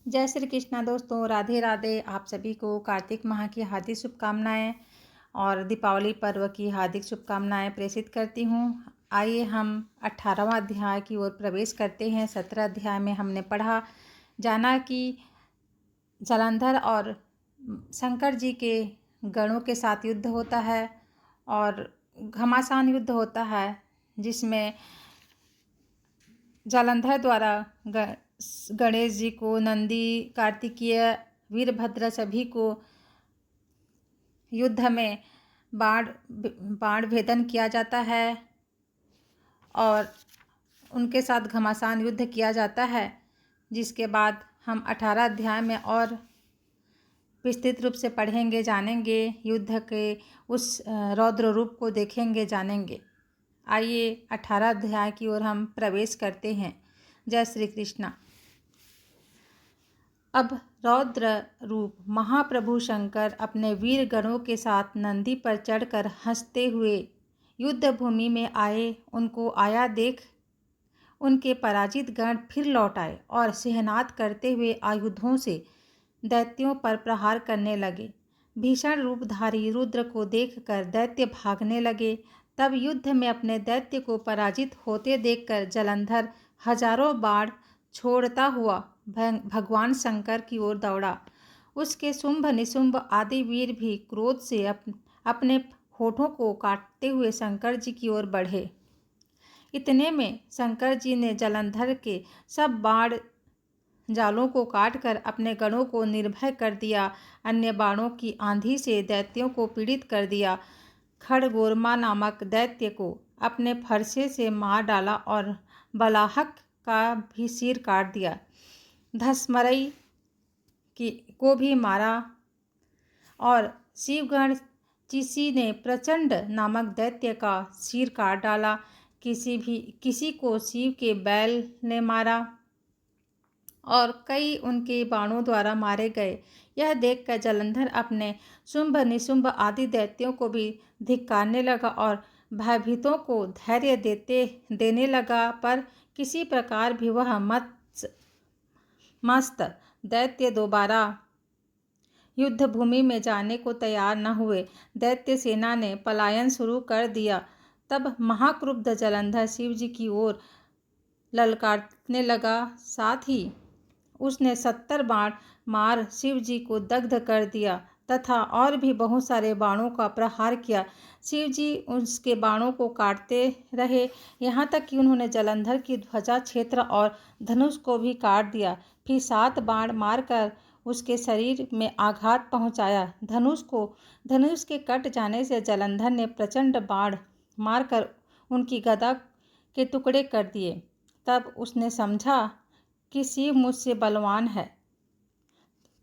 जय श्री कृष्णा दोस्तों, राधे राधे। आप सभी को कार्तिक माह की हार्दिक शुभकामनाएं और दीपावली पर्व की हार्दिक शुभकामनाएं प्रेषित करती हूं। आइए हम 18वां अध्याय की ओर प्रवेश करते हैं। 17 अध्याय में हमने जाना कि जालंधर और शंकर जी के गणों के साथ युद्ध होता है और घमासान युद्ध होता है, जिसमें जालंधर द्वारा गणेश जी को, नंदी, कार्तिकेय, वीरभद्र सभी को युद्ध में बाण भेदन किया जाता है और उनके साथ घमासान युद्ध किया जाता है। जिसके बाद हम 18 अध्याय में और विस्तृत रूप से पढ़ेंगे, जानेंगे, युद्ध के उस रौद्र रूप को देखेंगे, जानेंगे। आइए 18 अध्याय की ओर हम प्रवेश करते हैं। जय श्री कृष्णा। अब रौद्र रूप महाप्रभु शंकर अपने वीर गणों के साथ नंदी पर चढ़कर हंसते हुए युद्ध भूमि में आए। उनको आया देख उनके पराजित गण फिर लौट आए और सिहनाद करते हुए आयुधों से दैत्यों पर प्रहार करने लगे। भीषण रूपधारी रुद्र को देखकर दैत्य भागने लगे। तब युद्ध में अपने दैत्य को पराजित होते देखकर जालंधर हजारों बाण छोड़ता हुआ भगवान शंकर की ओर दौड़ा। उसके शुंभ निशुंभ आदि वीर भी क्रोध से अपने होठों को काटते हुए शंकर जी की ओर बढ़े। इतने में शंकर जी ने जालंधर के सब बाण जालों को काटकर अपने गणों को निर्भय कर दिया। अन्य बाणों की आंधी से दैत्यों को पीड़ित कर दिया। खड़गोरमा नामक दैत्य को अपने फरसे से मार डाला और बलाहक का भी सिर काट दिया। धसमरई को भी मारा और शिवगण चिसी ने प्रचंड नामक दैत्य का सिर काट डाला। किसी को शिव के बैल ने मारा और कई उनके बाणों द्वारा मारे गए। यह देखकर जालंधर अपने शुंभ निशुंभ आदि दैत्यों को भी धिक्कारने लगा और भयभीतों को धैर्य देने लगा, पर किसी प्रकार भी वह मस्त दैत्य दोबारा युद्ध भूमि में जाने को तैयार न हुए। दैत्य सेना ने पलायन शुरू कर दिया। तब महाक्रुद्ध जालंधर शिव जी की ओर ललकारने लगा। साथ ही उसने 70 बाण मार शिव जी को दग्ध कर दिया तथा और भी बहुत सारे बाणों का प्रहार किया। शिव जी उसके बाणों को काटते रहे, यहाँ तक कि उन्होंने जालंधर की ध्वजा क्षेत्र और धनुष को भी काट दिया। फिर 7 बाण मारकर उसके शरीर में आघात पहुँचाया। धनुष के कट जाने से जालंधर ने प्रचंड बाण मारकर उनकी गदा के टुकड़े कर दिए। तब उसने समझा कि शिव मुझसे बलवान है,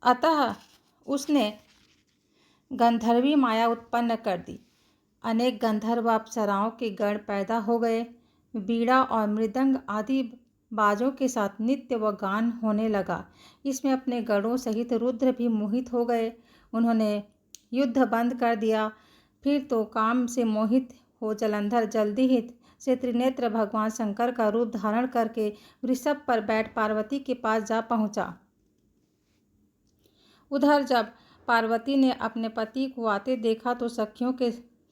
अतः उसने गंधर्वी माया उत्पन्न कर दी। अनेक गंधर्व अप्सराओं के गण पैदा हो गए। बीड़ा और मृदंग आदि बाजों के साथ नृत्य व गान होने लगा। इसमें अपने गणों सहित रुद्र भी मोहित हो गए। उन्होंने युद्ध बंद कर दिया। फिर तो काम से मोहित हो जालंधर जल्दी ही से त्रिनेत्र भगवान शंकर का रूप धारण करके वृषभ पर बैठ पार्वती के पास जा पहुंचा। उधर जब पार्वती ने अपने पति को आते देखा तो सखियों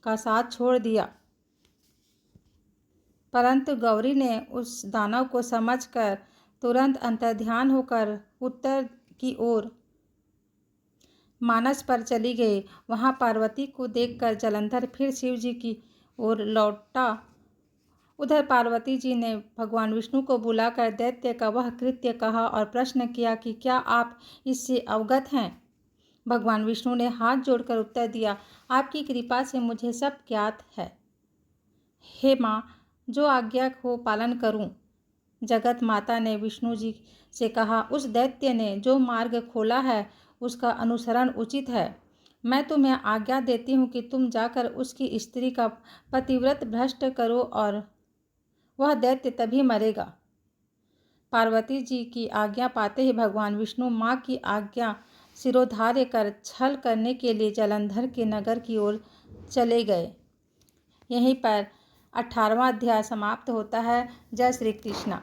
का साथ छोड़ दिया, परंतु गौरी ने उस दानव को समझकर तुरंत अंतर्ध्यान होकर उत्तर की ओर मानस पर चली गई। वहां पार्वती को देखकर जालंधर फिर शिव जी की ओर लौटा। उधर पार्वती जी ने भगवान विष्णु को बुलाकर दैत्य का वह कृत्य कहा और प्रश्न किया कि क्या आप इससे अवगत हैं। भगवान विष्णु ने हाथ जोड़कर उत्तर दिया, आपकी कृपा से मुझे सब ज्ञात है। हे माँ, जो आज्ञा हो पालन करूं। जगत माता ने विष्णु जी से कहा, उस दैत्य ने जो मार्ग खोला है उसका अनुसरण उचित है। मैं तुम्हें आज्ञा देती हूँ कि तुम जाकर उसकी स्त्री का पतिव्रत भ्रष्ट करो और वह दैत्य तभी मरेगा। पार्वती जी की आज्ञा पाते ही भगवान विष्णु माँ की आज्ञा शिरोधार्य कर छल करने के लिए जालंधर के नगर की ओर चले गए। यहीं पर 18वां अध्याय समाप्त होता है। जय श्री कृष्णा।